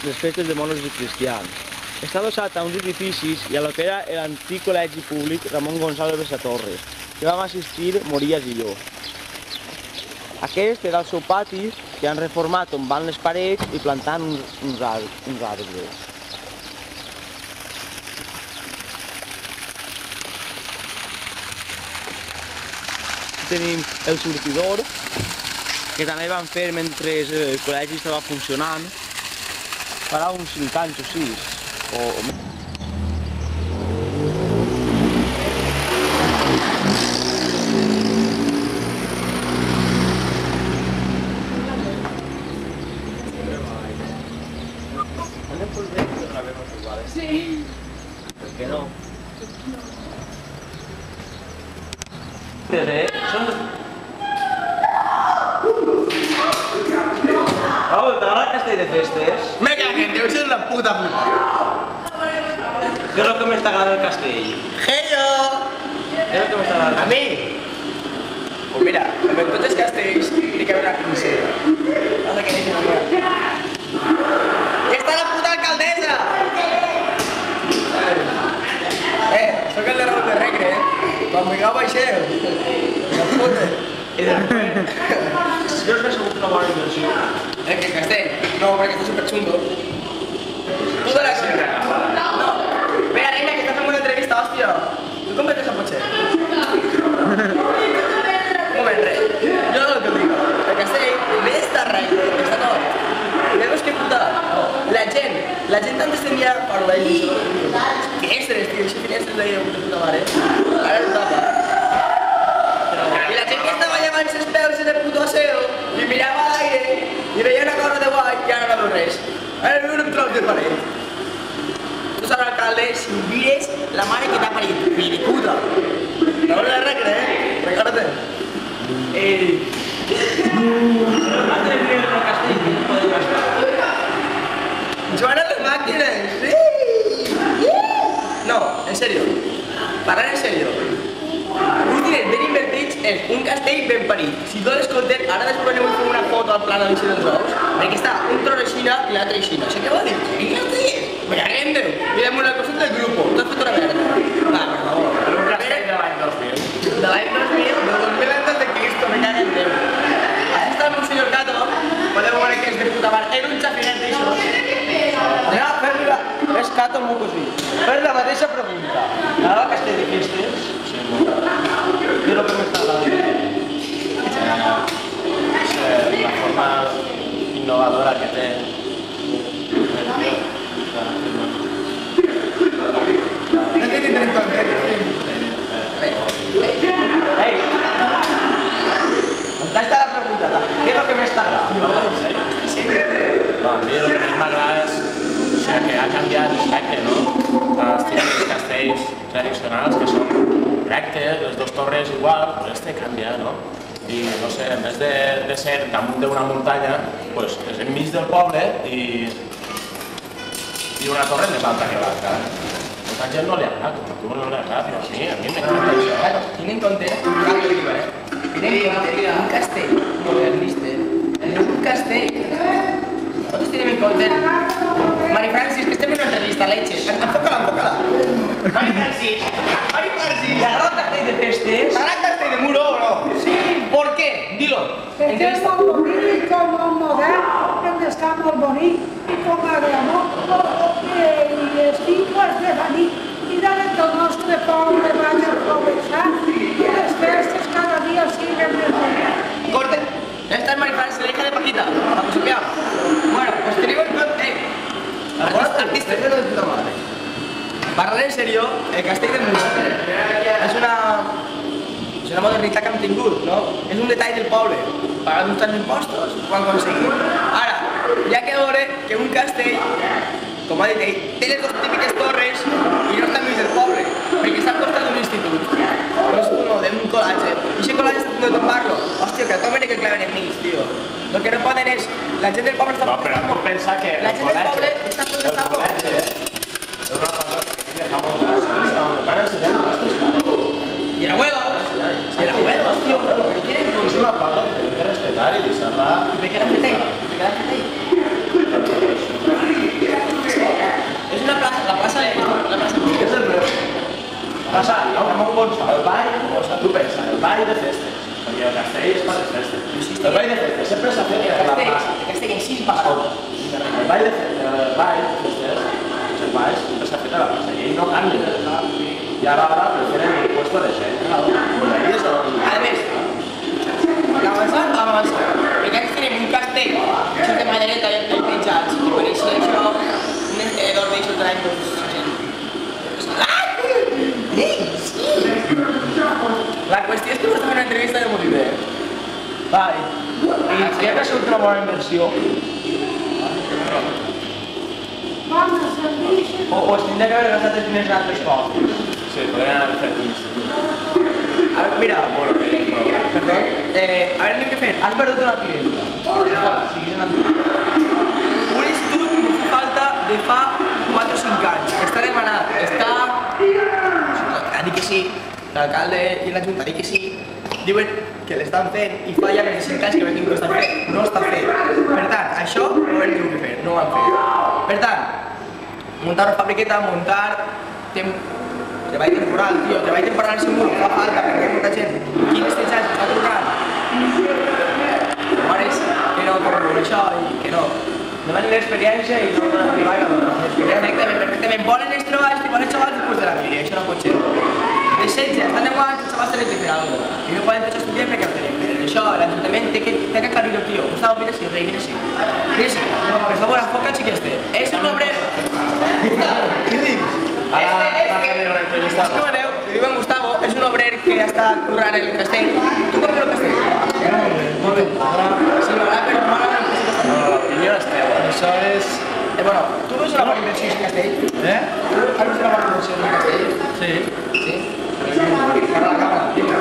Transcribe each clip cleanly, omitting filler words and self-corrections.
les festes de monos i cristians. Està adossat a uns edificis i a lo que era l'antic col·legi públic Ramon González Besatorres, que vam assistir Morillas i jo. Aquest era el seu pati, que han reformat tombant les parets i plantant uns arbres. Tenim el sortidor, que també vam fer mentre el col·legi estava funcionant, farà uns 5 anys o 6. Sí. Per què no? Raúl, t'agrada el castell de festes? Me caguen, deu ser una puta puta. Què és el que més t'agrada del castell? Hello! Què és el que més t'agrada? A mi? Pues mira, en tots els castells hi ha una princesa. Passa que deixen la meva. I està la puta alcaldessa! Sóc el de Raúl de Recre, Quan vingueu baixeu. La puta. I després, jo us he sabut una bona inversió. Que castell? No, perquè està superxungo. Tu de la xerra. No. Espera, reina, que estàs fent una entrevista, hòstia. Tu com veus a potser? Un moment, re. Jo el que dic. El castell, en vez d'estar recte, està tot. Veus que puta? La gent antes tenia parolles d'això. Finestres, tio, això finestres deia de puta mare. Ara no tapa. I la gent que estava llevant els peus en el puto aseo i mirava a l'aire i veia una cosa de guai i ara no veu res. Ara veu un tros de paret. Tu saps l'alcalde, si ho mires, la mare que t'ha parit, mini puta. No la Recre, recorda-te. Antes de venir al castell, què podem gastar? Joan a les màquines, sí! No, en serio. Parlant en serio. Uns diners ben invertits en un castell ben parit. Si tot l'escolten, ara després anem a fer una foto al pla de l'Eixida dels Ous, perquè està un tros aixina i l'altre aixina. Això què vol dir? Quin castell? Me caguen Déu! Mirem una cosa del grup, t'has fet una merda. Va, per favor. Era un castell de l'any 2000. De l'any 2000, del 2000 antes de Cristo, me caguen Déu. Així està el senyor Cato, podeu veure que és de puta mare. Era un xafinet d'això. Anem a fer-li és Cato el meu cosí. Fer la mateixa pregunta. T'agrada el castell de festes? Sí, molt. Què és el que més t'agrada? La forma innovadora que té. No te tindré en compte. Ei! Contesta la pregunta. Què és el que més t'agrada? No, a mi el que més m'agrada és que ha canviat l'aspecte, no? Els típics castells tradicionals que són rectes, les dues torres igual, però este canvia, no? I no sé, en vez de ser damunt d'una muntanya, doncs és enmig del poble i una torre més alta que l'altra. A molta gent no li agrada, a tu no li agrada, però a mi m'encanta això. Tinc en compte, un castell modernista, un castell. Nosaltres tenim en compte. Mari Francis, que estem en una entrevista, leche. Enfócala, enfócala. Mari Francis, Mari Francis. T'agrada el castell de festes? ¿T'agrada el castell de muro o no? Sí. ¿Por qué? Dilo. Perquè és molt bonic, com molt modern, hem d'estar molt bonic i com agradós. I estic de venir i de tot el nostre poble vaig a progressar i les festes cada dia siguen més boniques. Corte. Esta es Mari Francis, la hija de Paquita, la Josepià. Bueno, pues tenim en compte... Artistes de puta madre. Parlant en serio, el castell de Muro és una modernitat que hem tingut, no? És un detall del poble. Pagant uns tants impostos, ho han aconseguit. Ara, hi ha que veure que un castell, com ha dit ell, té les dues típiques torres i no està enmig del poble, perquè s'ha costat d'un institut. No és uno d'un col·latge. I aquest col·latge està a punt de tombar-lo. Hòstia, que tomen i que claven en mig, tio. El que no poden és... La gent del poble està... No, però tu pensa que La gent del poble està a punt de estar-lo. És una cosa que fa molt de van ensenyar a nostres cares. I era huevos. I era huevos, tio. Però què quieren? És una cosa que hem de respetar i deixar-la... I per què l'han fet ell? Per què l'han fet ell? ball de festa sempre s'ha fet per la plaça. Castell en 6 vegades. El ball de festa, el ball sempre s'ha fet a la plaça i ell no canvia. I ara preferen el puesto de gent. I és on... A més, avançant, perquè aquí tenim un castell, això de madereta i el penjats, i per això un entenedor d'això de l'any 200. La qüestió és que vas fer una entrevista de molt bé. Vale. I si ha de ser una bona inversió, Van a servir... o es tindria que haver gastat els diners en altres coses. Sí, podrien haver fet un institut. A veure, mira, perdó, a veure, anem què fer? Has perdut una clienta. Un institut que fa falta de fa 4 o 5 anys. Està demanat, està... Ha dit que sí, l'alcalde i la junta ha dit que sí. Diuen que l'estan fent i fa ja més de 5 anys que veiem que ho estan fent. No està fet. Per tant, això no ho hem tingut que fer, no ho han fet. Per tant, muntar una fabriqueta, muntar... Treball temporal, tio, treball temporal en Simul, fa falta perquè hi ha molta gent. Quines fitxats està trucant? Mares que no corren això i que no. Demanen experiència i no donen treball. Perfectament. Volen els treballs després de la vida, això no pot ser. De 16, estan 10 anys, els xavals tenen que fer alguna cosa. I no poden tots estudiar perquè ho tenen. Però això, l'Ajuntament té que aclarir-ho, tio. Gustavo, mira sí, rei, mira sí. Mira sí, per favor, enfoca'ns i que este. És un obrer... Què dius? És que me veu, li diuen Gustavo, és un obrer que està currant el castell. Tu com veu el castell? Molt bé. Sí, m'agrada, però malament. L'opinió és teva. Això és... Bueno, tu veus una bona inversió en castell? Tu has vist una bona inversió en castell? Sí. Sí? Para la cámara, tío. Un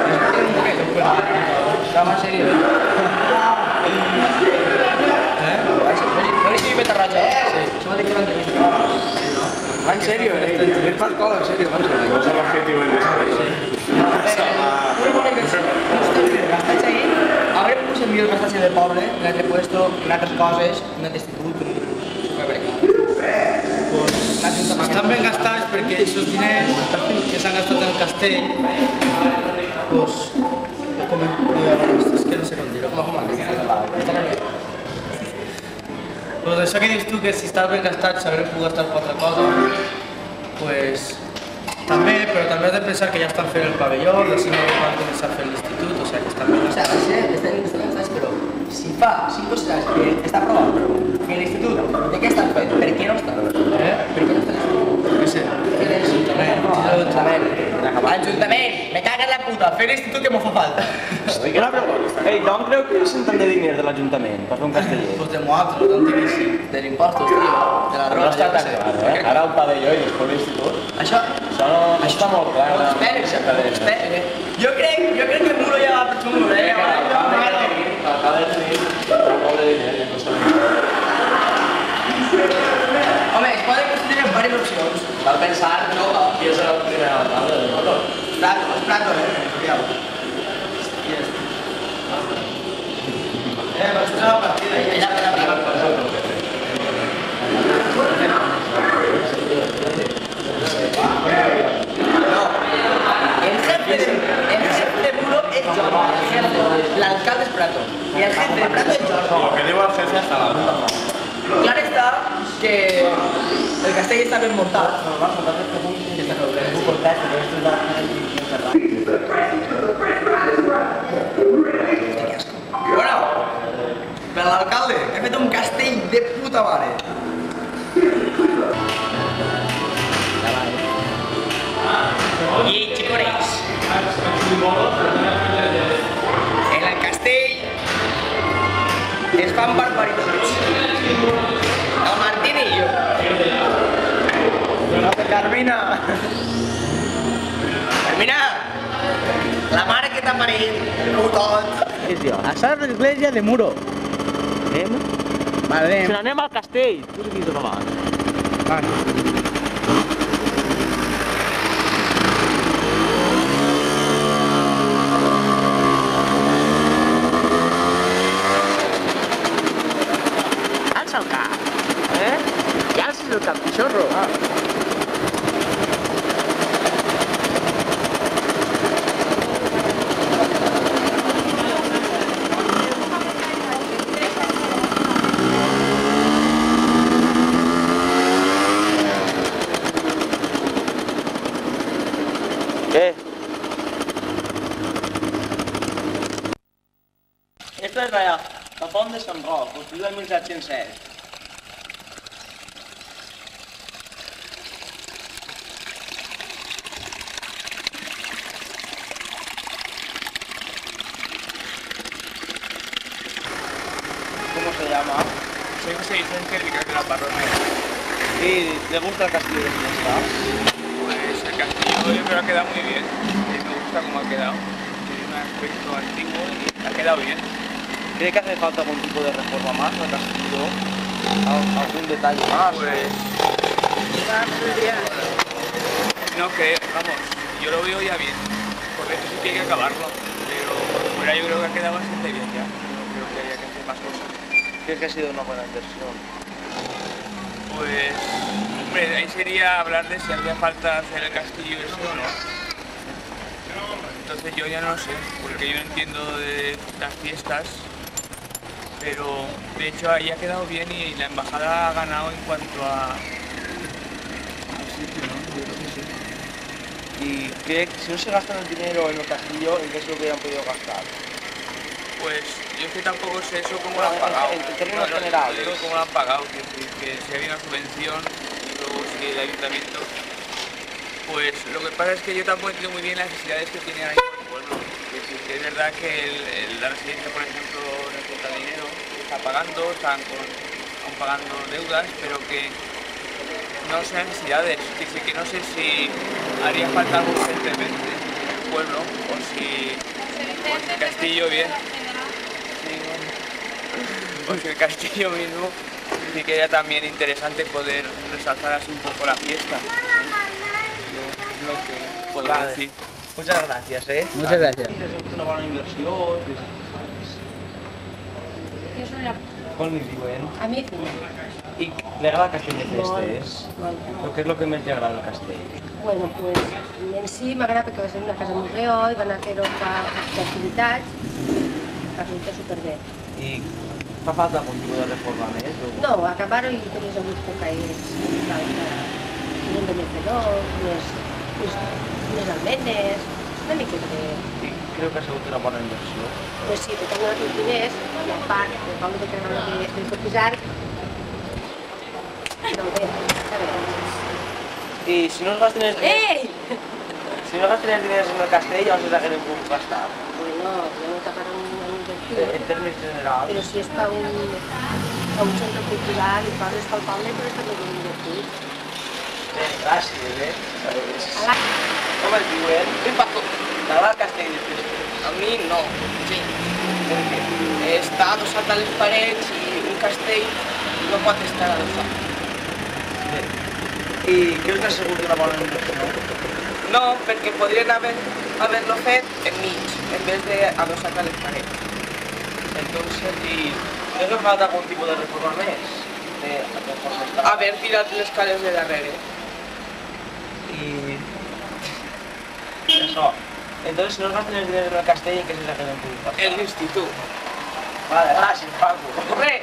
poquet. Cama serio. No li sigui betarratge, Sí. Això m'ha dit que era entrevista. Va, en serio, és per cola, en serio. No és l'objectiu del Una bona inversió. Gastats ahí, habré pus en el gastats del poble, en altre puesto, en altres coses, en altre institut, Estan ben gastats perquè aquests diners que s'han gastat en el castell, doncs, és que no sé com dir-ho. Doncs això que dius tu, que si estàs ben gastat s'haurien pogut gastar per altra cosa, doncs també, però també has de pensar que ja estan fent el pavelló, d'ací no van començar a fer l'institut, o sigui que estan ben gastats. O sigui, estan gastats, però si fa 5 o 6 anys que està aprovat, que l'institut, de què estan fent? Per què no està? Per què no està l'institut? No sé, Ajuntament, me caga en la puta, fer l'institut que m'ho fa falta. Una pregunta. Ei, d'on creu que és tant de diners de l'Ajuntament per fer un casteller? Doncs de nosaltres, d'antiquíssim. De l'impostos, tio, de la No roba, està tan clar, Ara un pavelló i després l'institut. Això No està molt clar. espera. Jo crec que el muro ja va per xungo, Acaba de tenir un poc de diner, no sé. Home, es poden considerar diverses opcions. Cal pensar qui és el primer alcalde del motor. Plato, cuidado. Vaig posar la partida. No, el jefe de muro es Jordi, l'alcalde es Prato, y el jefe de Prato es Jordi. Lo que diu el jefe hasta la puta. Claro está que el castell està ben muntat. Bueno, per l'alcalde, he fet un castell de puta mare. I xicorells. En el castell es fan barbaritats. El Martín i jo. Carmina! Carmina! La mare que t'ha parit, putot. A Sala de l'Església de Muro. Anem? Vale, Si n'anem al castell, tu sé qui és abans. Alça el cap. Ja alces el cap, xorro. pont de Sant Roc, construït el 1707. ¿Cómo se llama? Soy José Vicente, el vicario de la parroquia. ¿Y le gusta el castillo de Fiestas? Pues el castillo yo creo que ha quedado muy bien. Me gusta cómo ha quedado. Tiene un aspecto antiguo y ha quedado bien. ¿Cree que hace falta algún tipo de reforma más al castillo? ¿Algún detalle más? Pues no creo, vamos, yo lo veo ya bien. Por dentro sí que hay que acabarlo, pero por fuera yo creo que ha quedado bastante bien ya. No creo que haya que hacer más cosas. ¿Crees que ha sido una buena inversión? Pues, hombre, ahí sería hablar de si hacía falta hacer el castillo ese o no. Entonces yo ya no sé, porque yo no entiendo de las fiestas, pero de hecho ahí ha quedado bien y la embajada ha ganado en cuanto a sitio, ¿no? Yo creo que sí. ¿Y cree que si no se gastan el dinero en el castillo, en qué es lo que hubieran podido gastar? Pues yo es que tampoco sé eso cómo lo han pagado. En términos No, generales. Yo digo cómo lo han pagado, que si había una subvención y luego si el ayuntamiento. Pues lo que pasa es que yo tampoco entiendo muy bien las necesidades que tiene ahí el pueblo. Que es verdad que la residencia, por ejemplo, necesita dinero, está pagando, están aún pagando deudas, pero que no sean necesidades. Que no sé si haría falta algo urgentemente en el pueblo o si el castillo bien. Pues el castillo mismo sí que era también interesante poder resaltar así un poco la fiesta. Lo que puedo Vale. decir. Muchas gracias, ¿eh? Muchas gracias. És una bona inversió. Com li diuen? A mí, I li agrada el castell de festes? bueno, Però què és el que més li agrada del castell? bueno, pues en sí m'agrada perquè va ser una casa museu i van a fer-ho activitats, resulta superbé. I fa falta algun tipus de reforma més? O... No, acabar-ho i tenir alguns cocaïns, un benefedor, més almenes, una miqueta de... I creu que ha sigut una bona inversió? Pues sí, perquè han donat uns diners i a part, el Pablo de Carrera de cotitzar, no bé, a veure. I si no es gasten els diners, Ei! si no gasten els diners en el castell, on se l'hagueren pogut gastar? Bueno, ya no taparon a invertir. En termes generals. Pero si es para un centro cultural y para es palpable, pero está muy bien invertido. Gràcies, eh? A la... Com es diuen? ¿Qué pasó? T'agrada el castell de festes? A mí no, sí. Porque está adossat a les parets i un castell no pot estar adossat. I creus que ha sigut una bona inversió? No, perquè podrien haver-lo fet enmig, en vez de adossat a les parets. Entonces, i creus que falta algun tipus de reforma més? De reforma Haver tirat les cales de darrere. I... Això. Entonces, si no es gasten els diners en el castell, en què se l'hagueren pogut gastar? En l'institut. Vale, gràcies, Paco. Res.